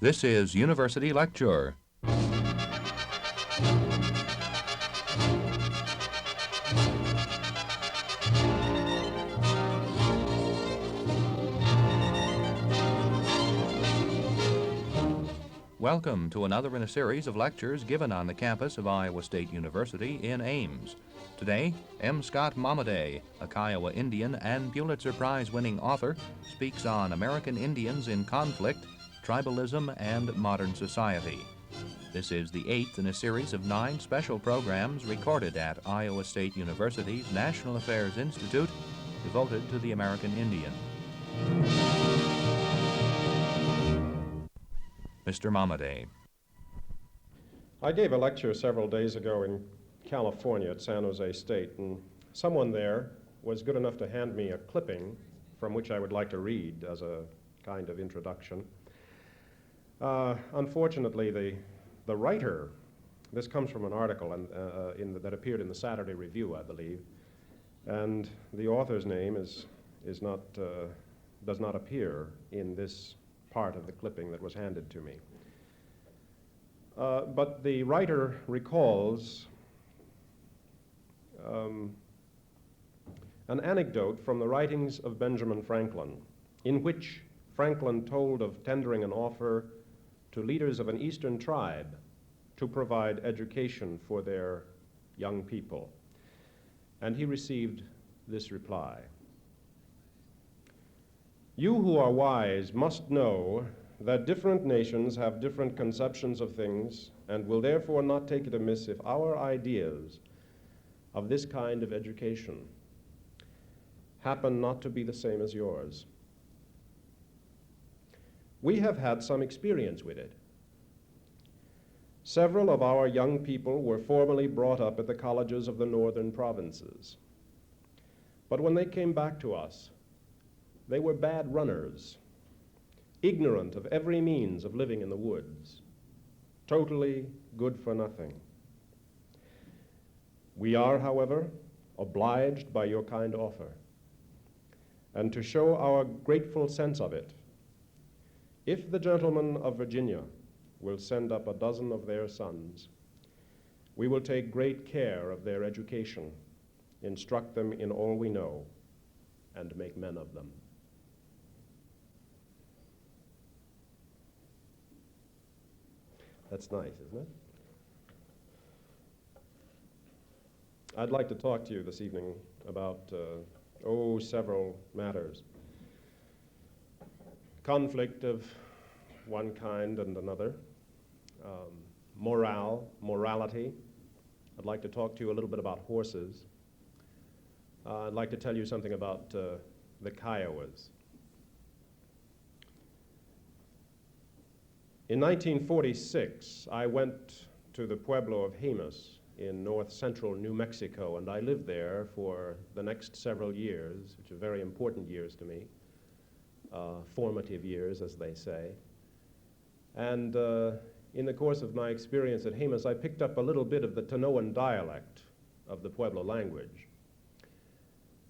This is University Lecture. Welcome to another in a series of lectures given on the campus of Iowa State University in Ames. Today, M. Scott Momaday, a Kiowa Indian and Pulitzer Prize-winning author, speaks on American Indians in conflict, tribalism, and modern society. This is the 8th in a series of 9 special programs recorded at Iowa State University's National Affairs Institute devoted to the American Indian. Mr. Momaday. I gave a lecture several days ago in California at San Jose State, and someone there was good enough to hand me a clipping from which I would like to read as a kind of introduction. Unfortunately, the writer, this comes from an article that appeared in the Saturday Review, I believe, and the author's name does not appear in this part of the clipping that was handed to me. But the writer recalls an anecdote from the writings of Benjamin Franklin, in which Franklin told of tendering an offer to leaders of an eastern tribe to provide education for their young people. And he received this reply: "You who are wise must know that different nations have different conceptions of things, and will therefore not take it amiss if our ideas of this kind of education happen not to be the same as yours. We have had some experience with it. Several of our young people were formerly brought up at the colleges of the northern provinces. But when they came back to us, they were bad runners, ignorant of every means of living in the woods, totally good for nothing. We are, however, obliged by your kind offer, and to show our grateful sense of it, if the gentlemen of Virginia will send up a dozen of their sons, we will take great care of their education, instruct them in all we know, and make men of them." That's nice, isn't it? I'd like to talk to you this evening about, several matters. Conflict of one kind and another, morality. I'd like to talk to you a little bit about horses. I'd like to tell you something about the Kiowas. In 1946, I went to the pueblo of Jemez in north central New Mexico, and I lived there for the next several years, which are very important years to me, formative years, as they say. And in the course of my experience at Jemez, I picked up a little bit of the Tanoan dialect of the Pueblo language.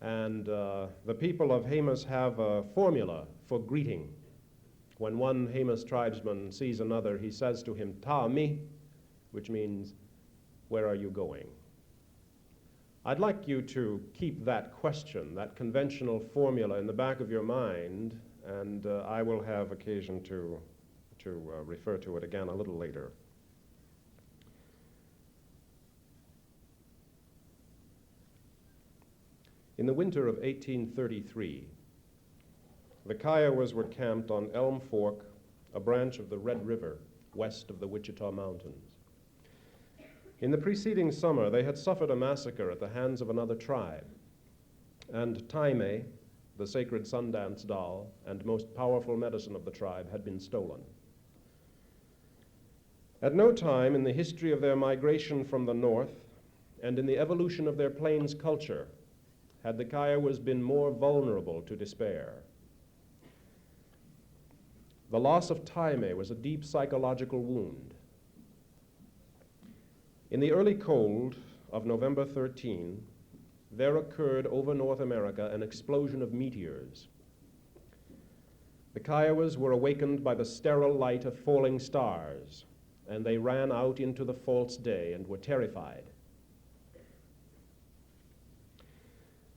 And the people of Jemez have a formula for greeting. When one Jemez tribesman sees another, he says to him, "Ta mi," which means, "Where are you going?" I'd like you to keep that question, that conventional formula, in the back of your mind, and I will have occasion to refer to it again a little later. In the winter of 1833, the Kiowas were camped on Elm Fork, a branch of the Red River, west of the Wichita Mountains. In the preceding summer, they had suffered a massacre at the hands of another tribe, and Taime, the sacred Sundance doll and most powerful medicine of the tribe, had been stolen. At no time in the history of their migration from the north and in the evolution of their plains culture had the Kiowas been more vulnerable to despair. The loss of Taime was a deep psychological wound. In the early cold of November 13, there occurred over North America an explosion of meteors. The Kiowas were awakened by the sterile light of falling stars, and they ran out into the false day and were terrified.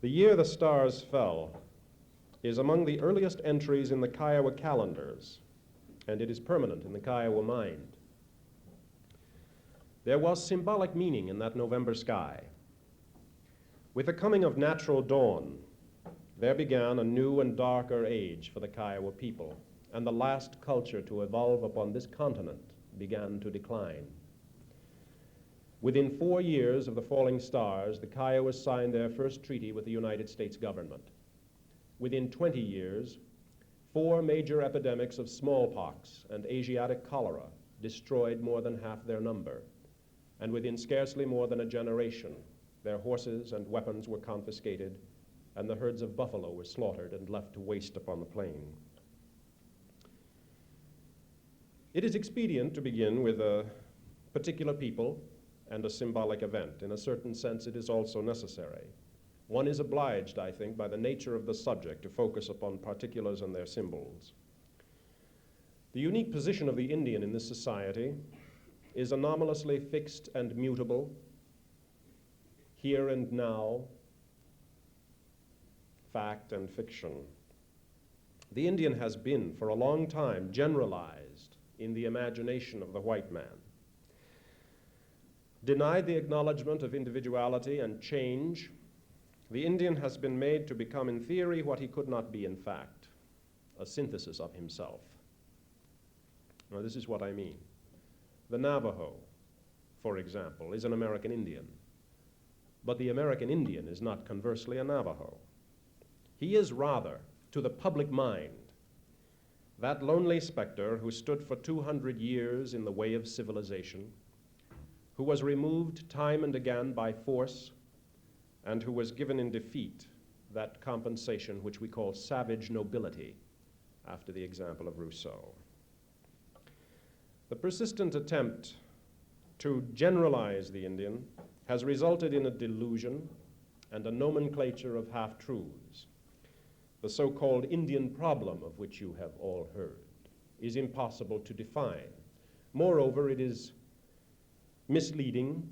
The year the stars fell is among the earliest entries in the Kiowa calendars, and it is permanent in the Kiowa mind. There was symbolic meaning in that November sky. With the coming of natural dawn, there began a new and darker age for the Kiowa people, and the last culture to evolve upon this continent began to decline. Within 4 years of the falling stars, the Kiowas signed their first treaty with the United States government. Within 20 years, 4 major epidemics of smallpox and Asiatic cholera destroyed more than half their number, and within scarcely more than a generation, their horses and weapons were confiscated, and the herds of buffalo were slaughtered and left to waste upon the plain. It is expedient to begin with a particular people and a symbolic event. In a certain sense, it is also necessary. One is obliged, I think, by the nature of the subject to focus upon particulars and their symbols. The unique position of the Indian in this society is anomalously fixed and mutable, here and now, fact and fiction. The Indian has been, for a long time, generalized in the imagination of the white man. Denied the acknowledgement of individuality and change, the Indian has been made to become in theory what he could not be in fact, a synthesis of himself. Now, this is what I mean. The Navajo, for example, is an American Indian, but the American Indian is not conversely a Navajo. He is rather, to the public mind, that lonely specter who stood for 200 years in the way of civilization, who was removed time and again by force, and who was given in defeat that compensation which we call savage nobility, after the example of Rousseau. The persistent attempt to generalize the Indian has resulted in a delusion and a nomenclature of half-truths. The so-called Indian problem, of which you have all heard, is impossible to define. Moreover, it is misleading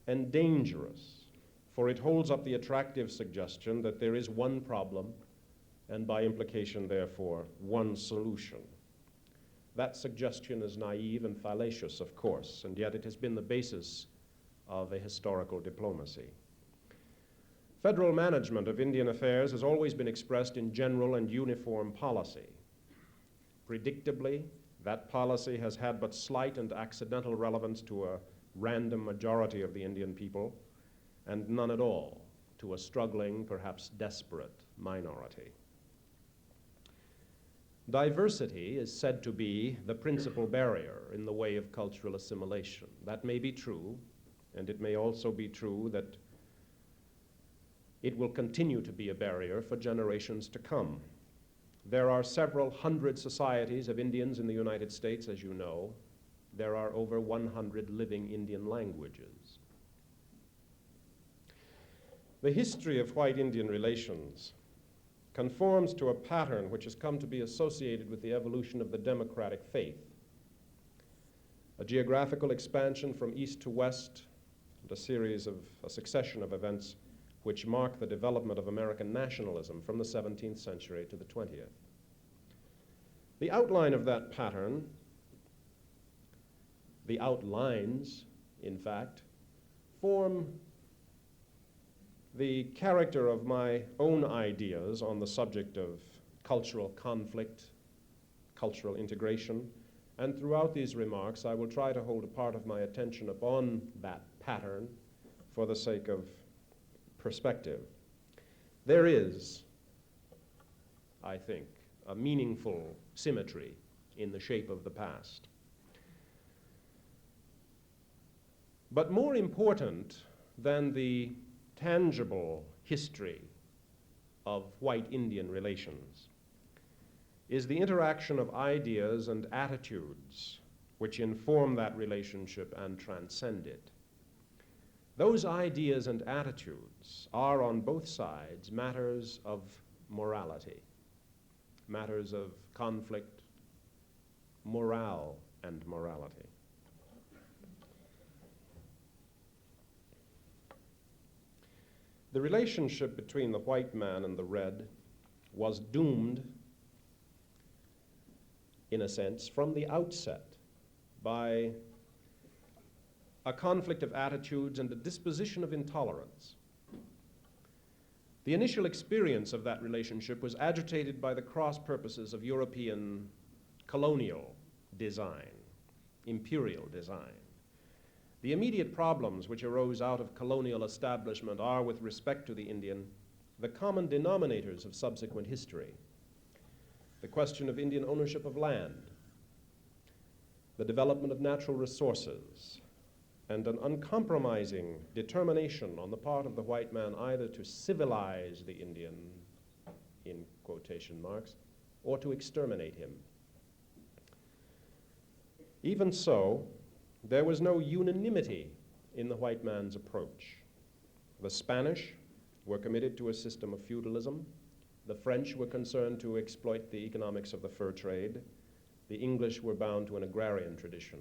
and dangerous, for it holds up the attractive suggestion that there is one problem and by implication, therefore, one solution. That suggestion is naive and fallacious, of course, and yet it has been the basis of a historical diplomacy. Federal management of Indian affairs has always been expressed in general and uniform policy. Predictably, that policy has had but slight and accidental relevance to a random majority of the Indian people, and none at all to a struggling, perhaps desperate minority. Diversity is said to be the principal barrier in the way of cultural assimilation. That may be true, and it may also be true that it will continue to be a barrier for generations to come. There are several hundred societies of Indians in the United States, as you know. There are over 100 living Indian languages. The history of white Indian relations conforms to a pattern which has come to be associated with the evolution of the democratic faith. A geographical expansion from east to west, and a succession of events which mark the development of American nationalism from the 17th century to the 20th. The outline of that pattern, the outlines, in fact, form the character of my own ideas on the subject of cultural conflict, cultural integration, and throughout these remarks I will try to hold a part of my attention upon that pattern for the sake of perspective. There is, I think, a meaningful symmetry in the shape of the past. But more important than the tangible history of white Indian relations is the interaction of ideas and attitudes which inform that relationship and transcend it. Those ideas and attitudes are on both sides matters of morality, matters of conflict, morale, and morality. The relationship between the white man and the red was doomed, in a sense, from the outset by a conflict of attitudes and a disposition of intolerance. The initial experience of that relationship was agitated by the cross purposes of European colonial design, imperial design. The immediate problems which arose out of colonial establishment are, with respect to the Indian, the common denominators of subsequent history. The question of Indian ownership of land, the development of natural resources, and an uncompromising determination on the part of the white man either to civilize the Indian, in quotation marks, or to exterminate him. Even so, there was no unanimity in the white man's approach. The Spanish were committed to a system of feudalism. The French were concerned to exploit the economics of the fur trade. The English were bound to an agrarian tradition.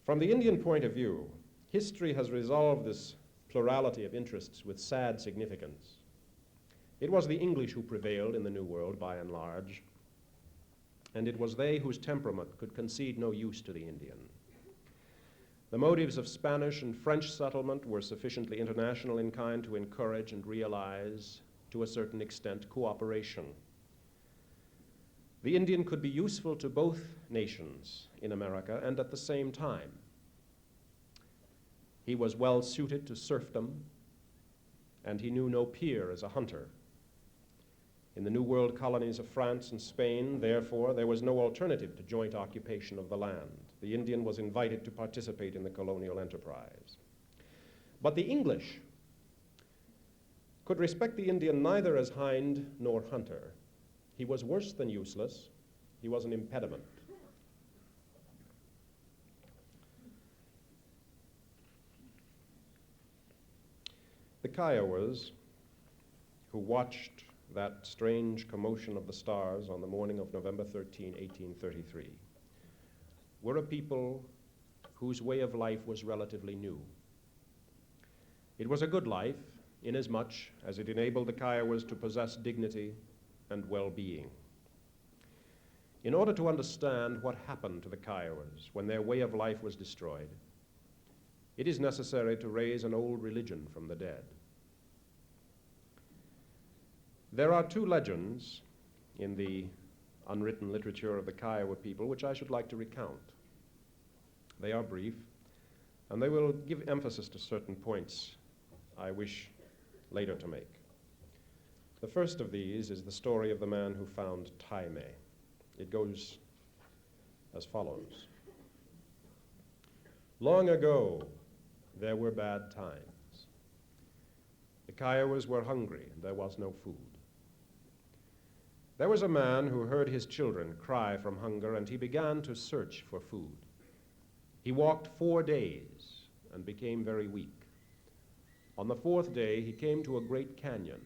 From the Indian point of view, history has resolved this plurality of interests with sad significance. It was the English who prevailed in the New World by and large, and it was they whose temperament could concede no use to the Indian. The motives of Spanish and French settlement were sufficiently international in kind to encourage and realize, to a certain extent, cooperation. The Indian could be useful to both nations in America and at the same time. He was well suited to serfdom, and he knew no peer as a hunter. In the New World colonies of France and Spain, therefore, there was no alternative to joint occupation of the land. The Indian was invited to participate in the colonial enterprise. But the English could respect the Indian neither as hind nor hunter. He was worse than useless. He was an impediment. The Kiowas, who watched that strange commotion of the stars on the morning of November 13, 1833, were a people whose way of life was relatively new. It was a good life, inasmuch as it enabled the Kiowas to possess dignity and well-being. In order to understand what happened to the Kiowas when their way of life was destroyed, it is necessary to raise an old religion from the dead. There are two legends in the unwritten literature of the Kiowa people which I should like to recount. They are brief, and they will give emphasis to certain points I wish later to make. The first of these is the story of the man who found Taime. It goes as follows. Long ago, there were bad times. The Kiowas were hungry, and there was no food. There was a man who heard his children cry from hunger, and he began to search for food. He walked 4 days and became very weak. On the 4th day, he came to a great canyon.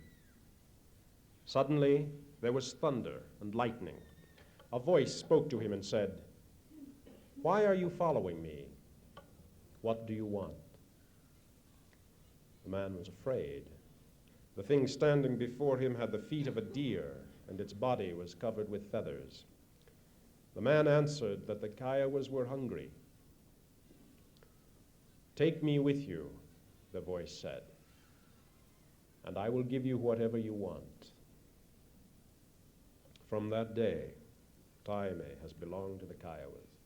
Suddenly, there was thunder and lightning. A voice spoke to him and said, "Why are you following me? What do you want?" The man was afraid. The thing standing before him had the feet of a deer, and its body was covered with feathers. The man answered that the Kiowas were hungry. "Take me with you," the voice said, "and I will give you whatever you want." From that day, Taime has belonged to the Kiowas.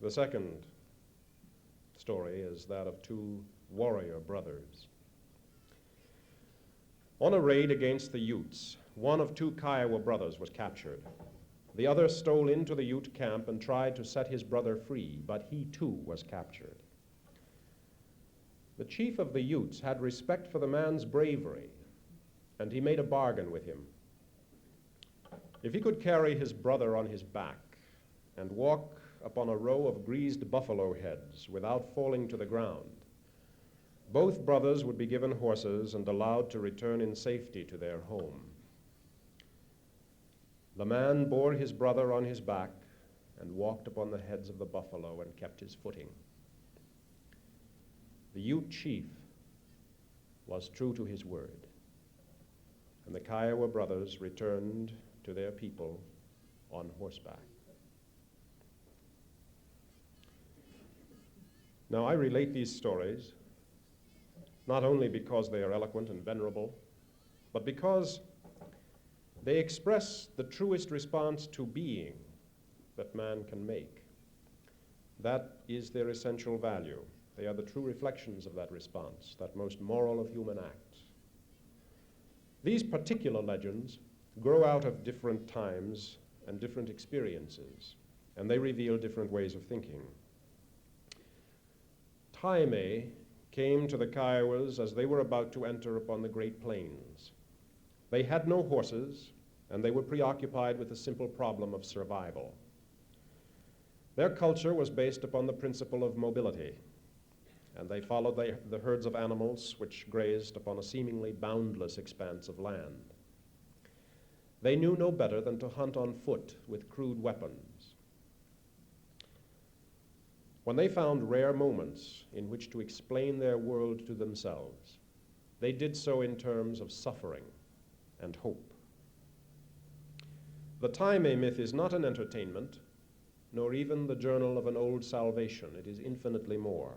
The second story is that of two warrior brothers. On a raid against the Utes, one of two Kiowa brothers was captured. The other stole into the Ute camp and tried to set his brother free, but he too was captured. The chief of the Utes had respect for the man's bravery, and he made a bargain with him. If he could carry his brother on his back and walk upon a row of greased buffalo heads without falling to the ground, Both brothers would be given horses and allowed to return in safety to their home. The man bore his brother on his back and walked upon the heads of the buffalo and kept his footing. The Ute chief was true to his word, and the Kiowa brothers returned to their people on horseback. Now, I relate these stories not only because they are eloquent and venerable, but because they express the truest response to being that man can make. That is their essential value. They are the true reflections of that response, that most moral of human acts. These particular legends grow out of different times and different experiences, and they reveal different ways of thinking. Taime came to the Kiowas as they were about to enter upon the Great Plains. They had no horses, and they were preoccupied with the simple problem of survival. Their culture was based upon the principle of mobility, and they followed the herds of animals which grazed upon a seemingly boundless expanse of land. They knew no better than to hunt on foot with crude weapons. When they found rare moments in which to explain their world to themselves, they did so in terms of suffering and hope. The Taime myth is not an entertainment, nor even the journal of an old salvation. It is infinitely more.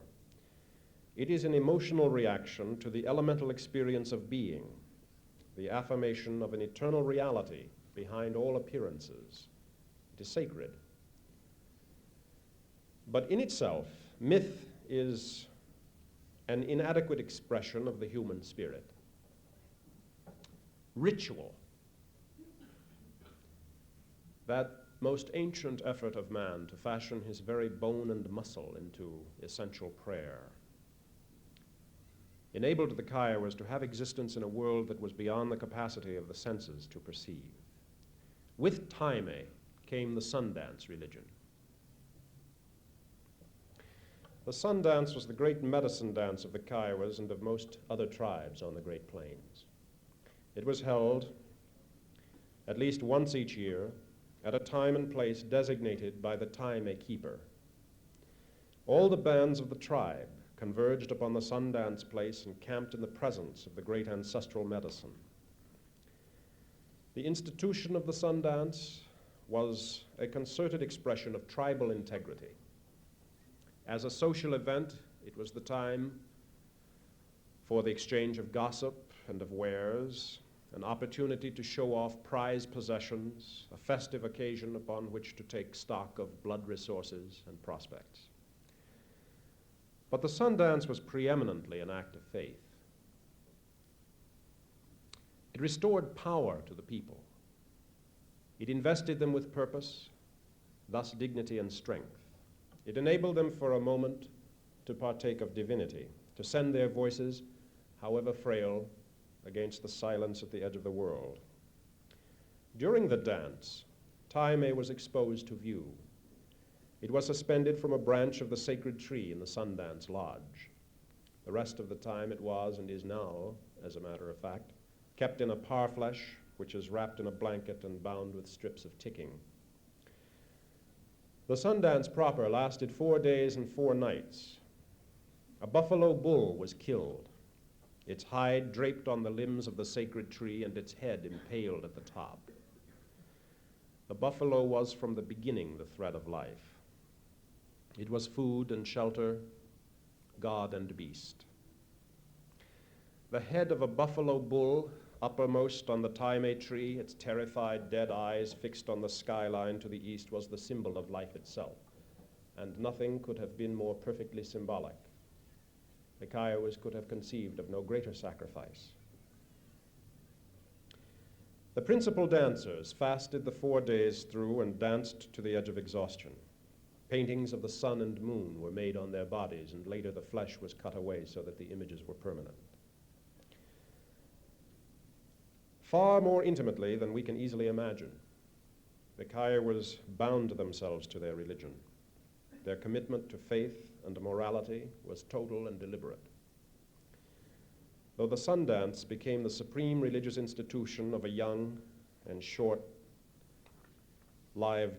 It is an emotional reaction to the elemental experience of being, the affirmation of an eternal reality behind all appearances. It is sacred. But in itself, myth is an inadequate expression of the human spirit. Ritual, that most ancient effort of man to fashion his very bone and muscle into essential prayer, enabled the Kiowas to have existence in a world that was beyond the capacity of the senses to perceive. With Taime came the Sundance religion. The Sundance was the great medicine dance of the Kiowas and of most other tribes on the Great Plains. It was held at least once each year at a time and place designated by the Taime keeper. All the bands of the tribe converged upon the Sundance place and camped in the presence of the great ancestral medicine. The institution of the Sundance was a concerted expression of tribal integrity. As a social event, it was the time for the exchange of gossip and of wares, an opportunity to show off prized possessions, a festive occasion upon which to take stock of blood resources and prospects. But the Sundance was preeminently an act of faith. It restored power to the people. It invested them with purpose, thus dignity and strength. It enabled them for a moment to partake of divinity, to send their voices, however frail, against the silence at the edge of the world. During the dance, Taime was exposed to view. It was suspended from a branch of the sacred tree in the Sundance Lodge. The rest of the time it was, and is now, as a matter of fact, kept in a parfleche, which is wrapped in a blanket and bound with strips of ticking. The Sundance proper lasted 4 days and 4 nights. A buffalo bull was killed, its hide draped on the limbs of the sacred tree and its head impaled at the top. The buffalo was from the beginning the thread of life. It was food and shelter, God and beast. The head of a buffalo bull uppermost on the Taime tree, its terrified dead eyes fixed on the skyline to the east, was the symbol of life itself, and nothing could have been more perfectly symbolic. The Kiowas could have conceived of no greater sacrifice. The principal dancers fasted the 4 days through and danced to the edge of exhaustion. Paintings of the sun and moon were made on their bodies, and later the flesh was cut away so that the images were permanent. Far more intimately than we can easily imagine, the Kiowas bound themselves to their religion. Their commitment to faith and morality was total and deliberate. though the Sundance became the supreme religious institution of a young and short-lived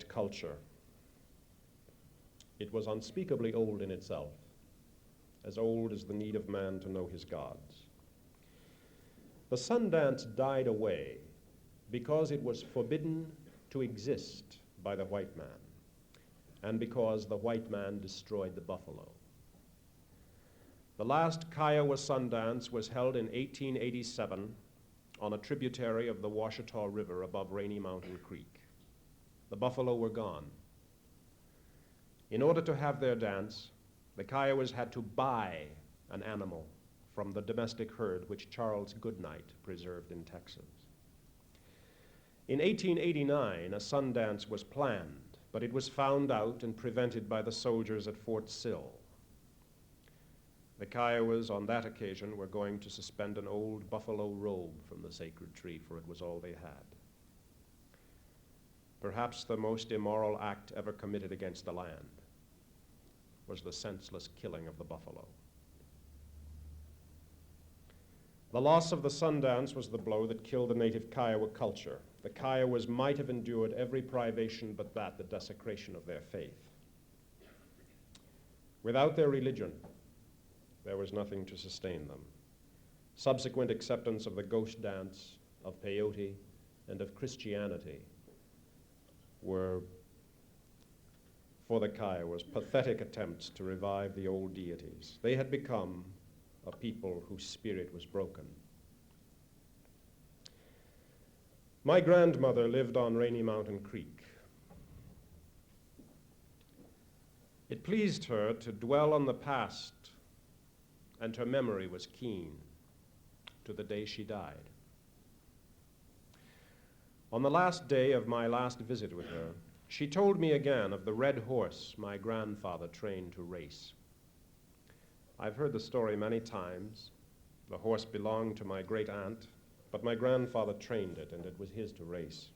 culture, it was unspeakably old in itself, as old as the need of man to know his gods. The Sundance died away because it was forbidden to exist by the white man, and because the white man destroyed the buffalo. The last Kiowa Sundance was held in 1887 on a tributary of the Washita River above Rainy Mountain Creek. The buffalo were gone. In order to have their dance, the Kiowas had to buy an animal from the domestic herd which Charles Goodnight preserved in Texas. In 1889, a Sundance was planned, but it was found out and prevented by the soldiers at Fort Sill. The Kiowas on that occasion were going to suspend an old buffalo robe from the sacred tree, for it was all they had. Perhaps the most immoral act ever committed against the land was the senseless killing of the buffalo. The loss of the Sundance was the blow that killed the native Kiowa culture. The Kiowas might have endured every privation but that, the desecration of their faith. Without their religion, there was nothing to sustain them. Subsequent acceptance of the ghost dance, of peyote, and of Christianity were, for the Kiowas, pathetic attempts to revive the old deities. They had become a people whose spirit was broken. My grandmother lived on Rainy Mountain Creek. It pleased her to dwell on the past, and her memory was keen to the day she died. On the last day of my last visit with her, she told me again of the red horse my grandfather trained to race. I've heard the story many times. The horse belonged to my great-aunt, but my grandfather trained it, and it was his to race.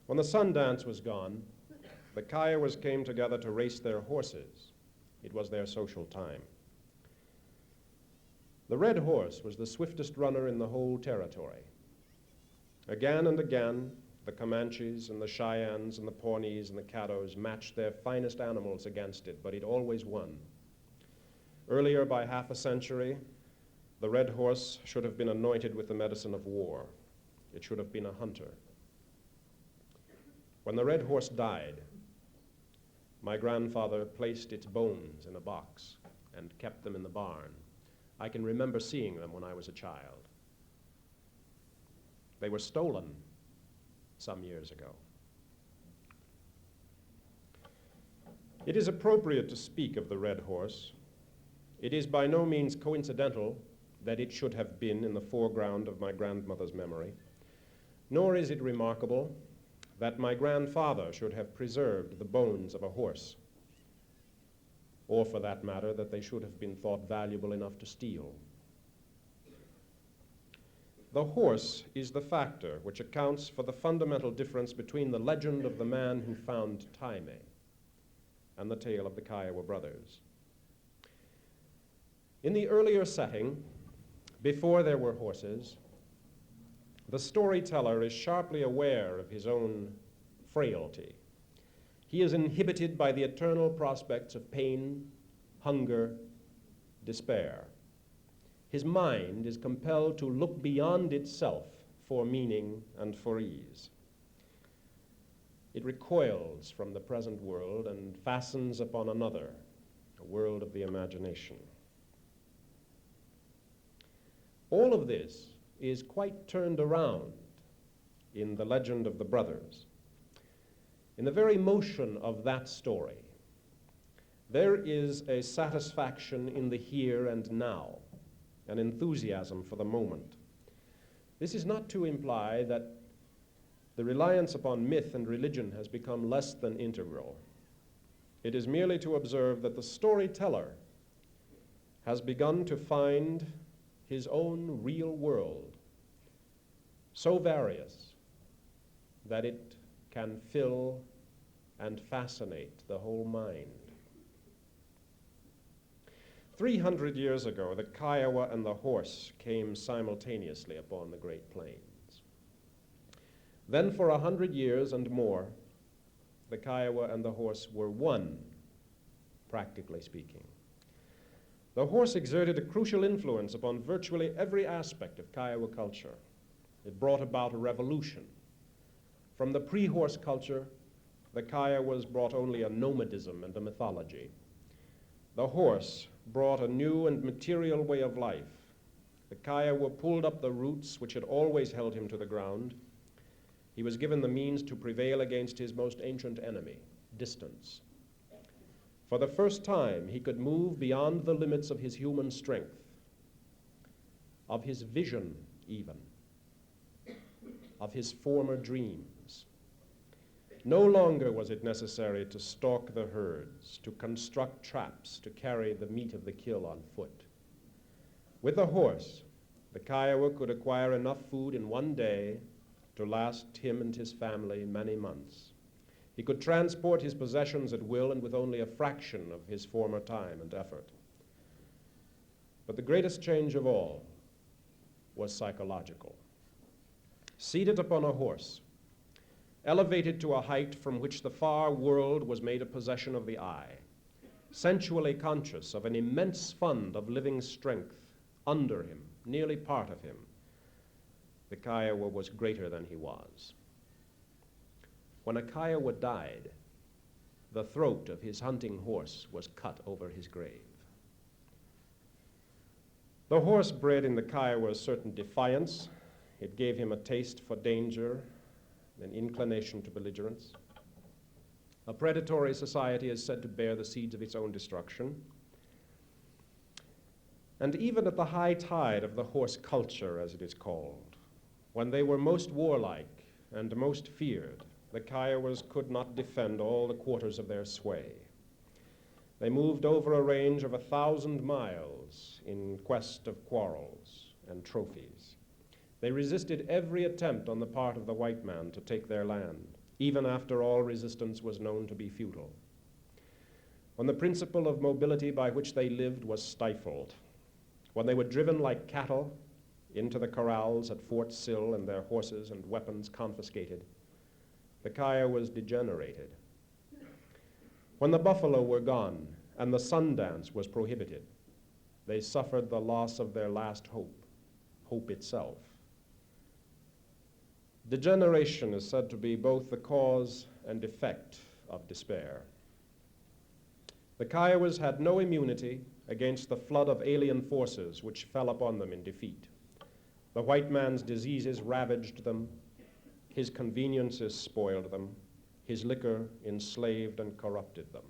When the Sundance was gone, the Kiowas came together to race their horses. It was their social time. The red horse was the swiftest runner in the whole territory. Again and again, the Comanches and the Cheyennes and the Pawnees and the Caddos matched their finest animals against it, but it always won. Earlier by half a century, the red horse should have been anointed with the medicine of war. It should have been a hunter. When the red horse died, my grandfather placed its bones in a box and kept them in the barn. I can remember seeing them when I was a child. They were stolen some years ago. It is appropriate to speak of the red horse. It is by no means coincidental that it should have been in the foreground of my grandmother's memory, nor is it remarkable that my grandfather should have preserved the bones of a horse, or for that matter, that they should have been thought valuable enough to steal. The horse is the factor which accounts for the fundamental difference between the legend of the man who found Taime and the tale of the Kiowa brothers. In the earlier setting, before there were horses, the storyteller is sharply aware of his own frailty. He is inhibited by the eternal prospects of pain, hunger, despair. His mind is compelled to look beyond itself for meaning and for ease. It recoils from the present world and fastens upon another, a world of the imagination. All of this is quite turned around in the legend of the brothers. In the very motion of that story, there is a satisfaction in the here and now, an enthusiasm for the moment. This is not to imply that the reliance upon myth and religion has become less than integral. It is merely to observe that the storyteller has begun to find his own real world so various that it can fill and fascinate the whole mind. 300 years ago, the Kiowa and the horse came simultaneously upon the Great Plains. Then for 100 years and more, the Kiowa and the horse were one, practically speaking. The horse exerted a crucial influence upon virtually every aspect of Kiowa culture. It brought about a revolution. From the pre-horse culture, the Kiowas brought only a nomadism and a mythology. The horse brought a new and material way of life. The Kiowa pulled up the roots which had always held him to the ground. He was given the means to prevail against his most ancient enemy, distance. For the first time, he could move beyond the limits of his human strength, of his vision even, of his former dreams. No longer was it necessary to stalk the herds, to construct traps, to carry the meat of the kill on foot. With a horse, the Kiowa could acquire enough food in one day to last him and his family many months. He could transport his possessions at will and with only a fraction of his former time and effort. But the greatest change of all was psychological. Seated upon a horse, elevated to a height from which the far world was made a possession of the eye, sensually conscious of an immense fund of living strength under him, nearly part of him, the Kiowa was greater than he was. When a Kiowa died, the throat of his hunting horse was cut over his grave. The horse bred in the Kiowa a certain defiance. It gave him a taste for danger, an inclination to belligerence. A predatory society is said to bear the seeds of its own destruction. And even at the high tide of the horse culture, as it is called, when they were most warlike and most feared, the Kiowas could not defend all the quarters of their sway. They moved over a range of 1,000 miles in quest of quarrels and trophies. They resisted every attempt on the part of the white man to take their land, even after all resistance was known to be futile. When the principle of mobility by which they lived was stifled, when they were driven like cattle into the corrals at Fort Sill and their horses and weapons confiscated, the Kiowas degenerated. When the buffalo were gone and the sun dance was prohibited, they suffered the loss of their last hope, hope itself. Degeneration is said to be both the cause and effect of despair. The Kiowas had no immunity against the flood of alien forces which fell upon them in defeat. The white man's diseases ravaged them, his conveniences spoiled them, his liquor enslaved and corrupted them.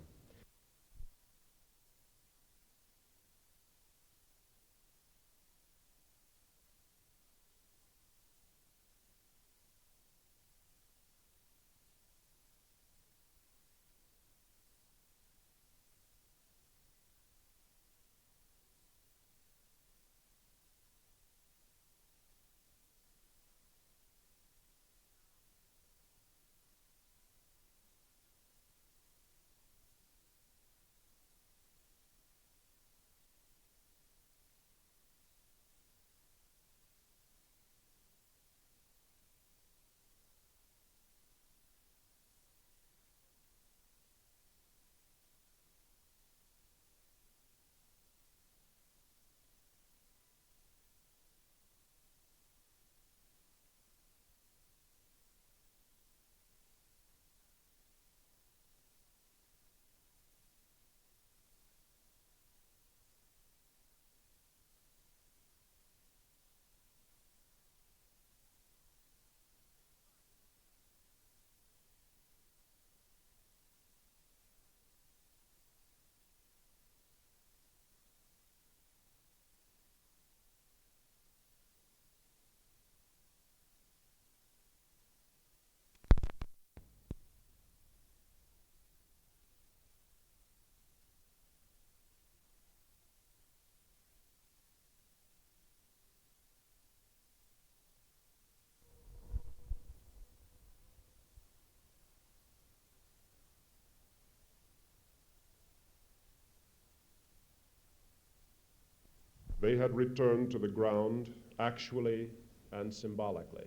They had returned to the ground actually and symbolically.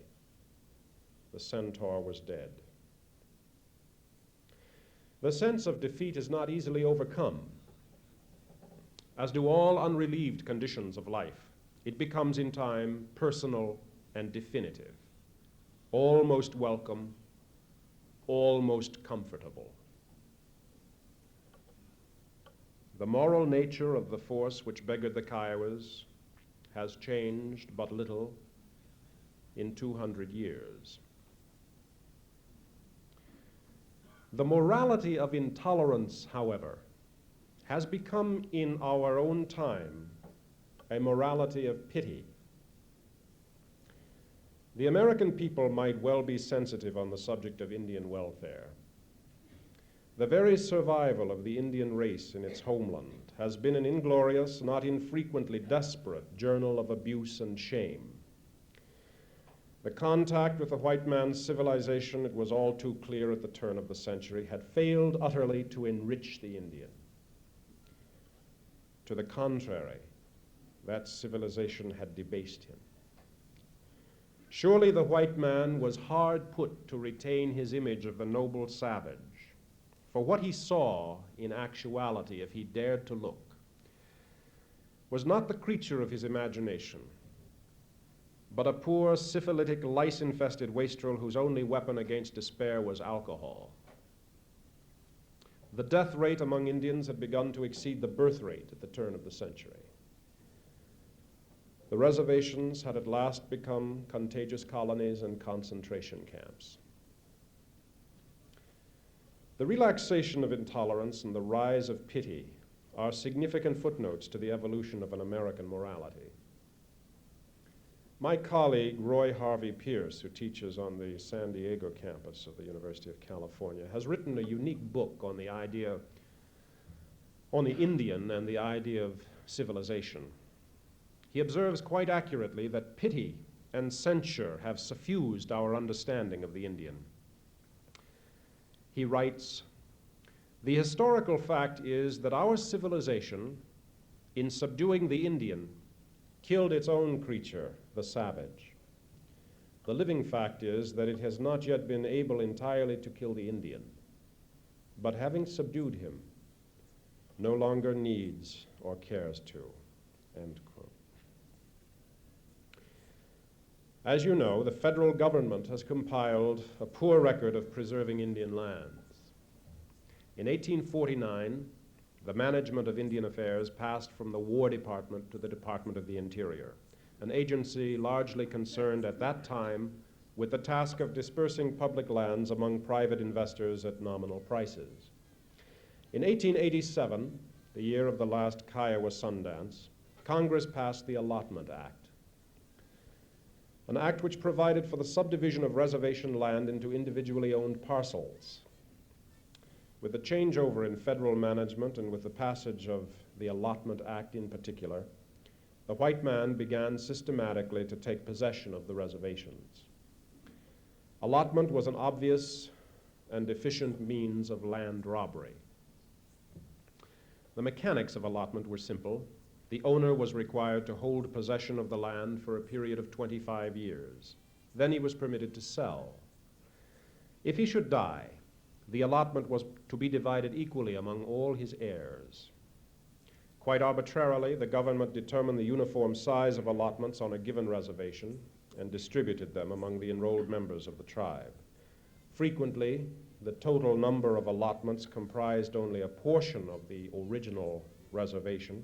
The centaur was dead. The sense of defeat is not easily overcome. As do all unrelieved conditions of life, it becomes in time personal and definitive, almost welcome, almost comfortable. The moral nature of the force which beggared the Kiowas has changed but little in 200 years. The morality of intolerance, however, has become in our own time a morality of pity. The American people might well be sensitive on the subject of Indian welfare. The very survival of the Indian race in its homeland has been an inglorious, not infrequently desperate, journal of abuse and shame. The contact with the white man's civilization, it was all too clear at the turn of the century, had failed utterly to enrich the Indian. To the contrary, that civilization had debased him. Surely the white man was hard put to retain his image of the noble savage, for what he saw in actuality, if he dared to look, was not the creature of his imagination, but a poor, syphilitic, lice-infested wastrel whose only weapon against despair was alcohol. The death rate among Indians had begun to exceed the birth rate at the turn of the century. The reservations had at last become contagious colonies and concentration camps. The relaxation of intolerance and the rise of pity are significant footnotes to the evolution of an American morality. My colleague, Roy Harvey Pierce, who teaches on the San Diego campus of the University of California, has written a unique book on the Indian and the idea of civilization. He observes quite accurately that pity and censure have suffused our understanding of the Indian. He writes, "The historical fact is that our civilization, in subduing the Indian, killed its own creature, the savage. The living fact is that it has not yet been able entirely to kill the Indian, but having subdued him, no longer needs or cares to." End quote. As you know, the federal government has compiled a poor record of preserving Indian lands. In 1849, the management of Indian affairs passed from the War Department to the Department of the Interior, an agency largely concerned at that time with the task of dispersing public lands among private investors at nominal prices. In 1887, the year of the last Kiowa Sundance, Congress passed the Allotment Act, an act which provided for the subdivision of reservation land into individually owned parcels. With the changeover in federal management and with the passage of the Allotment Act in particular, the white man began systematically to take possession of the reservations. Allotment was an obvious and efficient means of land robbery. The mechanics of allotment were simple. The owner was required to hold possession of the land for a period of 25 years. Then he was permitted to sell. If he should die, the allotment was to be divided equally among all his heirs. Quite arbitrarily, the government determined the uniform size of allotments on a given reservation and distributed them among the enrolled members of the tribe. Frequently, the total number of allotments comprised only a portion of the original reservation,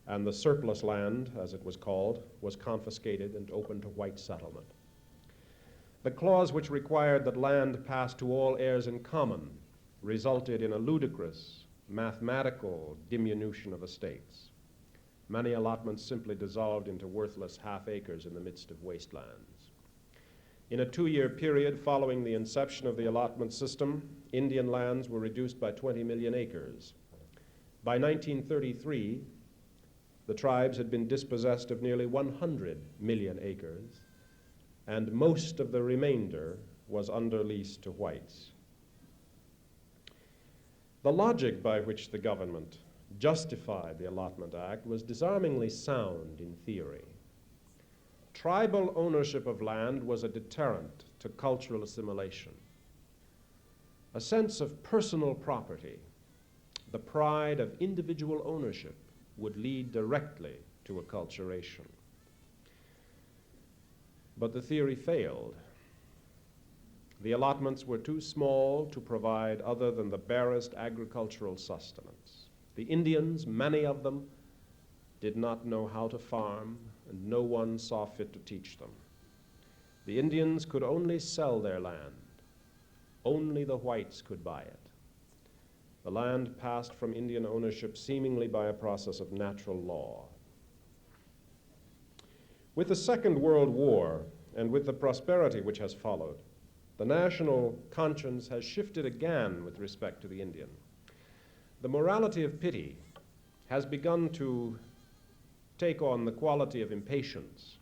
and the surplus land, as it was called, was confiscated and open to white settlement. The clause which required that land pass to all heirs in common resulted in a ludicrous mathematical diminution of estates. Many allotments simply dissolved into worthless half acres in the midst of wastelands. In a 2-year period following the inception of the allotment system, Indian lands were reduced by 20 million acres. By 1933, the tribes had been dispossessed of nearly 100 million acres, and most of the remainder was under lease to whites. The logic by which the government justified the Allotment Act was disarmingly sound in theory. Tribal ownership of land was a deterrent to cultural assimilation. A sense of personal property, the pride of individual ownership, would lead directly to acculturation. But the theory failed. The allotments were too small to provide other than the barest agricultural sustenance. The Indians, many of them, did not know how to farm, and no one saw fit to teach them. The Indians could only sell their land. Only the whites could buy it. The land passed from Indian ownership seemingly by a process of natural law. With the Second World War, and with the prosperity which has followed, the national conscience has shifted again with respect to the Indian. The morality of pity has begun to take on the quality of impatience.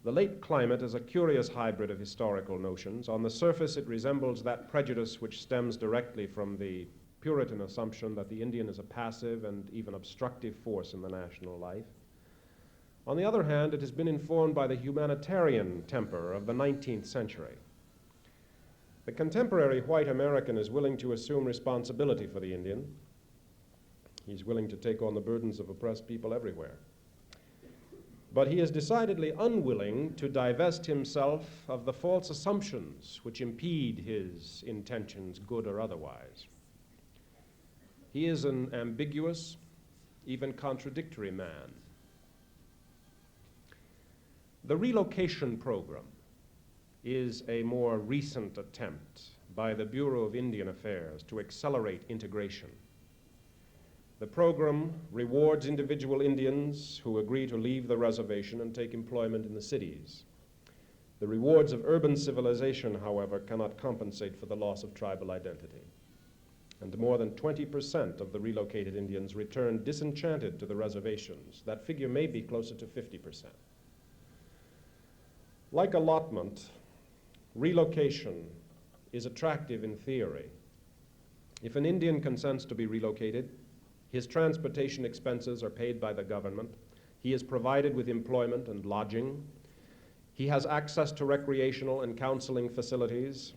The late climate is a curious hybrid of historical notions. On the surface, it resembles that prejudice which stems directly from the Puritan assumption that the Indian is a passive and even obstructive force in the national life. On the other hand, it has been informed by the humanitarian temper of the 19th century. The contemporary white American is willing to assume responsibility for the Indian. He's willing to take on the burdens of oppressed people everywhere. But he is decidedly unwilling to divest himself of the false assumptions which impede his intentions, good or otherwise. He is an ambiguous, even contradictory man. The relocation program is a more recent attempt by the Bureau of Indian Affairs to accelerate integration. The program rewards individual Indians who agree to leave the reservation and take employment in the cities. The rewards of urban civilization, however, cannot compensate for the loss of tribal identity. And more than 20% of the relocated Indians return disenchanted to the reservations. That figure may be closer to 50%. Like allotment, relocation is attractive in theory. If an Indian consents to be relocated, his transportation expenses are paid by the government. He is provided with employment and lodging. He has access to recreational and counseling facilities.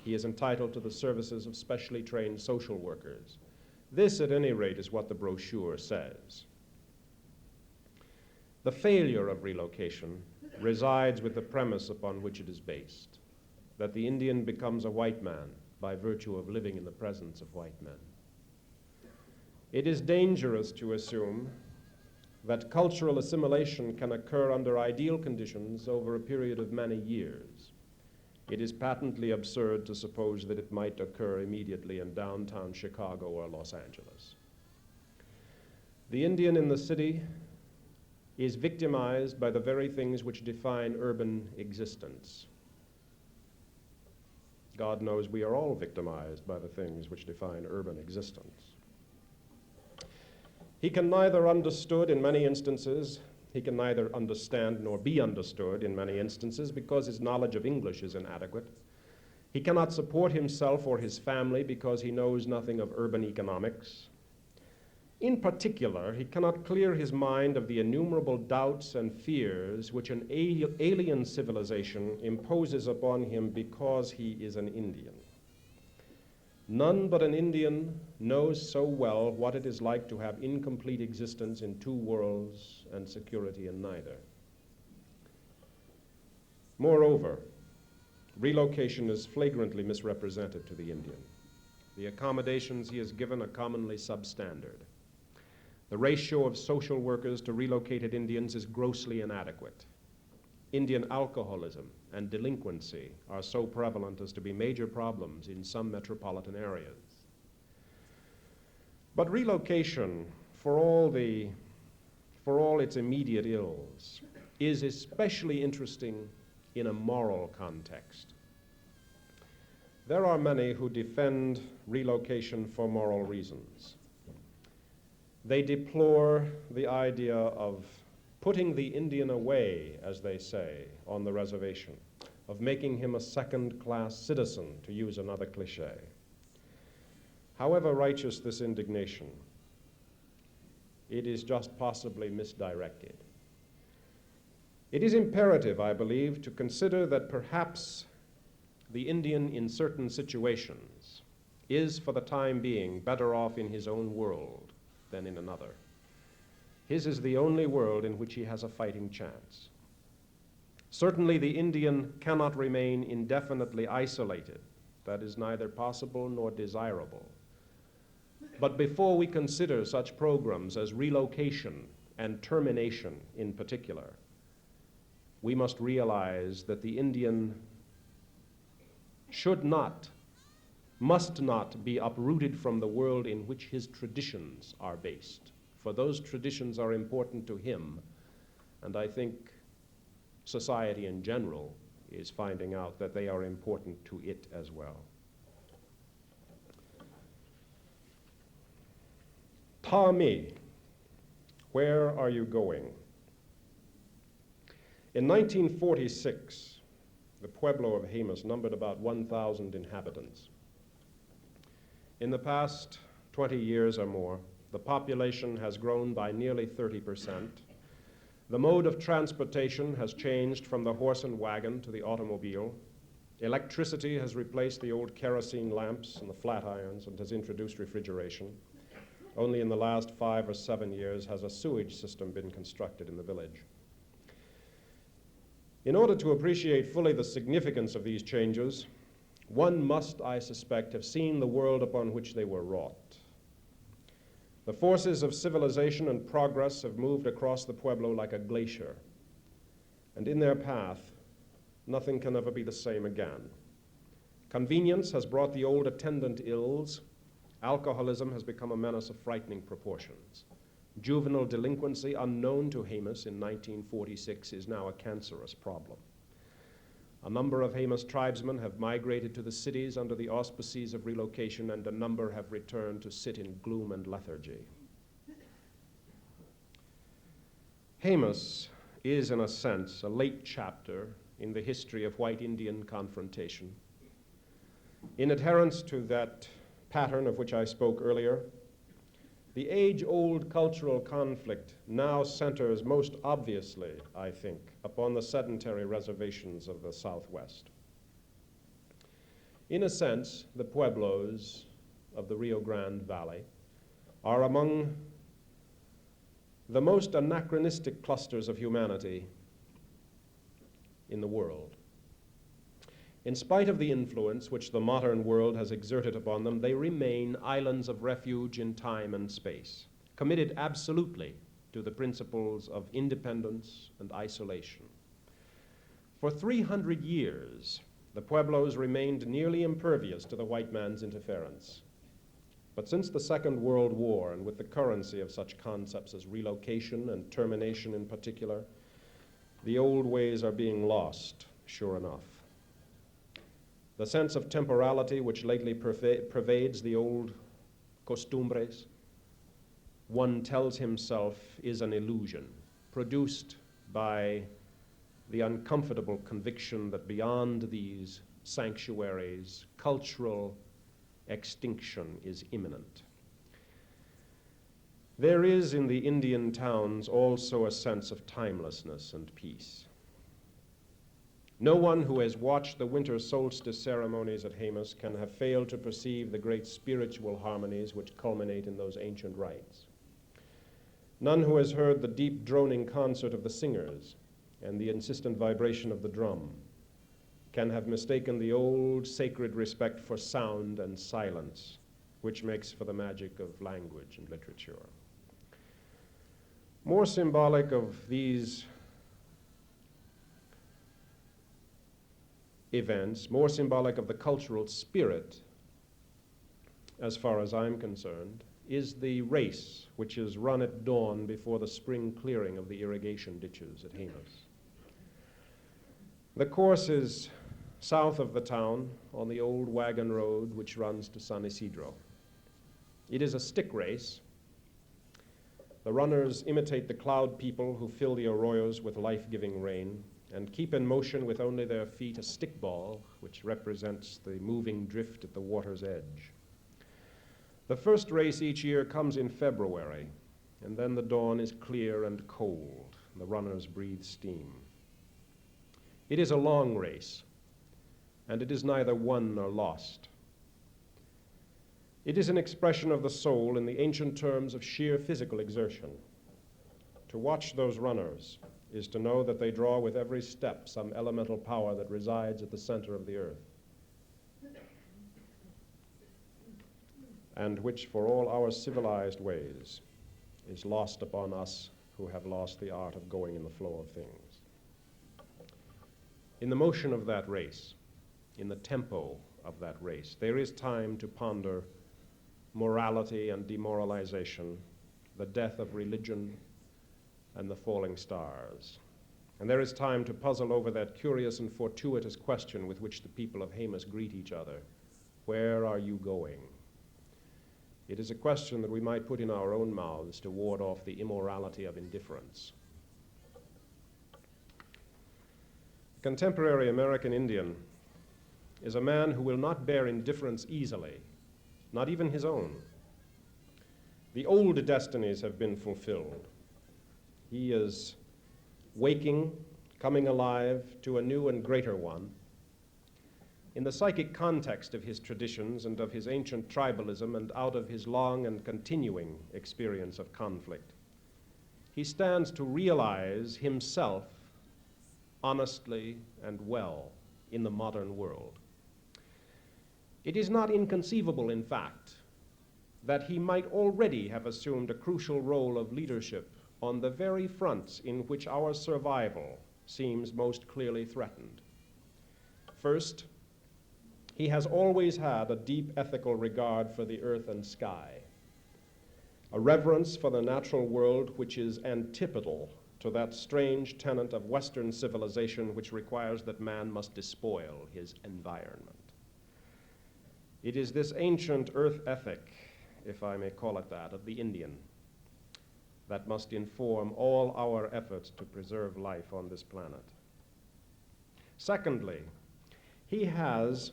He is entitled to the services of specially trained social workers. This, at any rate, is what the brochure says. The failure of relocation resides with the premise upon which it is based, that the Indian becomes a white man by virtue of living in the presence of white men. It is dangerous to assume that cultural assimilation can occur under ideal conditions over a period of many years. It is patently absurd to suppose that it might occur immediately in downtown Chicago or Los Angeles. The Indian in the city is victimized by the very things which define urban existence. God knows we are all victimized by the things which define urban existence. He can neither understood in many instances, he can neither understand nor be understood in many instances because his knowledge of English is inadequate. He cannot support himself or his family because he knows nothing of urban economics. In particular, he cannot clear his mind of the innumerable doubts and fears which an alien civilization imposes upon him because he is an Indian. None but an Indian knows so well what it is like to have incomplete existence in two worlds and security in neither. Moreover, relocation is flagrantly misrepresented to the Indian. The accommodations he is given are commonly substandard. The ratio of social workers to relocated Indians is grossly inadequate. Indian alcoholism and delinquency are so prevalent as to be major problems in some metropolitan areas. But relocation, for all its immediate ills, is especially interesting in a moral context. There are many who defend relocation for moral reasons. They deplore the idea of putting the Indian away, as they say, on the reservation, of making him a second-class citizen, to use another cliche. However righteous this indignation, it is just possibly misdirected. It is imperative, I believe, to consider that perhaps the Indian in certain situations is, for the time being, better off in his own world than in another. His is the only world in which he has a fighting chance. Certainly, the Indian cannot remain indefinitely isolated. That is neither possible nor desirable. But before we consider such programs as relocation and termination in particular, we must realize that the Indian must not be uprooted from the world in which his traditions are based, for those traditions are important to him, and I think society in general is finding out that they are important to it as well. Tommy, where are you going? In 1946, the Pueblo of Jemez numbered about 1,000 inhabitants. In the past 20 years or more, the population has grown by nearly 30%. The mode of transportation has changed from the horse and wagon to the automobile. Electricity has replaced the old kerosene lamps and the flat irons and has introduced refrigeration. Only in the last 5 or 7 years has a sewage system been constructed in the village. In order to appreciate fully the significance of these changes, one must, I suspect, have seen the world upon which they were wrought. The forces of civilization and progress have moved across the Pueblo like a glacier, and in their path, nothing can ever be the same again. Convenience has brought the old attendant ills. Alcoholism has become a menace of frightening proportions. Juvenile delinquency, unknown to Jemez in 1946, is now a cancerous problem. A number of Jemez tribesmen have migrated to the cities under the auspices of relocation, and a number have returned to sit in gloom and lethargy. Jemez is, in a sense, a late chapter in the history of white Indian confrontation. In adherence to that pattern of which I spoke earlier, the age-old cultural conflict now centers most obviously, I think, upon the sedentary reservations of the Southwest. In a sense, the Pueblos of the Rio Grande Valley are among the most anachronistic clusters of humanity in the world. In spite of the influence which the modern world has exerted upon them, they remain islands of refuge in time and space, committed absolutely to the principles of independence and isolation. For 300 years, the Pueblos remained nearly impervious to the white man's interference. But since the Second World War, and with the currency of such concepts as relocation and termination in particular, the old ways are being lost, sure enough. The sense of temporality which lately pervades the old costumbres, one tells himself, is an illusion, produced by the uncomfortable conviction that beyond these sanctuaries, cultural extinction is imminent. There is in the Indian towns also a sense of timelessness and peace. No one who has watched the winter solstice ceremonies at Jemez can have failed to perceive the great spiritual harmonies which culminate in those ancient rites. None who has heard the deep droning concert of the singers and the insistent vibration of the drum can have mistaken the old sacred respect for sound and silence, which makes for the magic of language and literature. More symbolic of these events, more symbolic of the cultural spirit, as far as I'm concerned, is the race which is run at dawn before the spring clearing of the irrigation ditches at Jemez. The course is south of the town on the old wagon road which runs to San Isidro. It is a stick race. The runners imitate the cloud people who fill the arroyos with life-giving rain and keep in motion with only their feet a stickball, which represents the moving drift at the water's edge. The first race each year comes in February, and then the dawn is clear and cold, and the runners breathe steam. It is a long race, and it is neither won nor lost. It is an expression of the soul in the ancient terms of sheer physical exertion. To watch those runners is to know that they draw with every step some elemental power that resides at the center of the earth, and which for all our civilized ways is lost upon us who have lost the art of going in the flow of things. In the motion of that race, in the tempo of that race, there is time to ponder morality and demoralization, the death of religion, and the falling stars. And there is time to puzzle over that curious and fortuitous question with which the people of Haemus greet each other: where are you going? It is a question that we might put in our own mouths to ward off the immorality of indifference. A contemporary American Indian is a man who will not bear indifference easily, not even his own. The old destinies have been fulfilled. He is waking, coming alive to a new and greater one. In the psychic context of his traditions and of his ancient tribalism and out of his long and continuing experience of conflict, he stands to realize himself honestly and well in the modern world. It is not inconceivable, in fact, that he might already have assumed a crucial role of leadership on the very fronts in which our survival seems most clearly threatened. First, he has always had a deep ethical regard for the earth and sky, a reverence for the natural world which is antipodal to that strange tenet of Western civilization which requires that man must despoil his environment. It is this ancient earth ethic, if I may call it that, of the Indian, that must inform all our efforts to preserve life on this planet. Secondly, he has,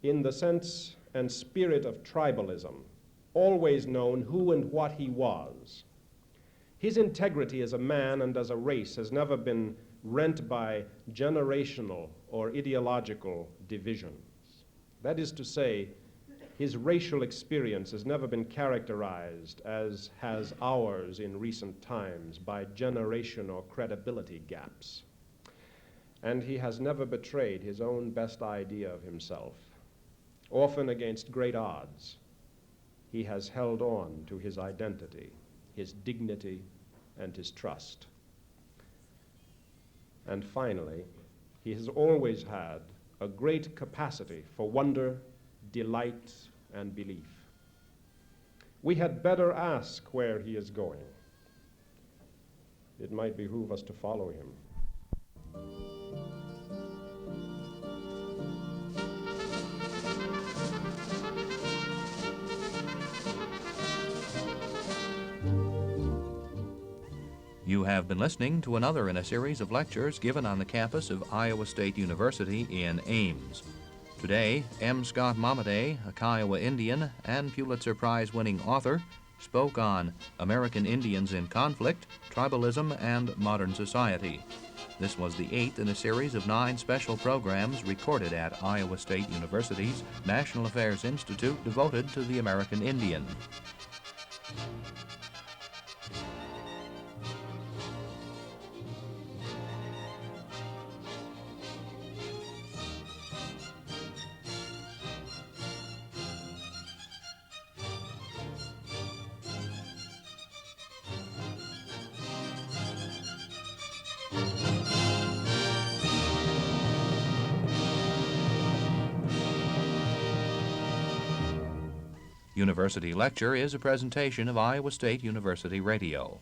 in the sense and spirit of tribalism, always known who and what he was. His integrity as a man and as a race has never been rent by generational or ideological divisions. That is to say, his racial experience has never been characterized, as has ours in recent times, by generation or credibility gaps. And he has never betrayed his own best idea of himself. Often against great odds, he has held on to his identity, his dignity, and his trust. And finally, he has always had a great capacity for wonder, delight, and belief. We had better ask where he is going. It might behoove us to follow him. You have been listening to another in a series of lectures given on the campus of Iowa State University in Ames. Today, M. Scott Momaday, a Kiowa Indian and Pulitzer Prize-winning author, spoke on American Indians in Conflict, Tribalism, and Modern Society. This was the 8th in a series of 9 special programs recorded at Iowa State University's National Affairs Institute devoted to the American Indian. University Lecture is a presentation of Iowa State University Radio.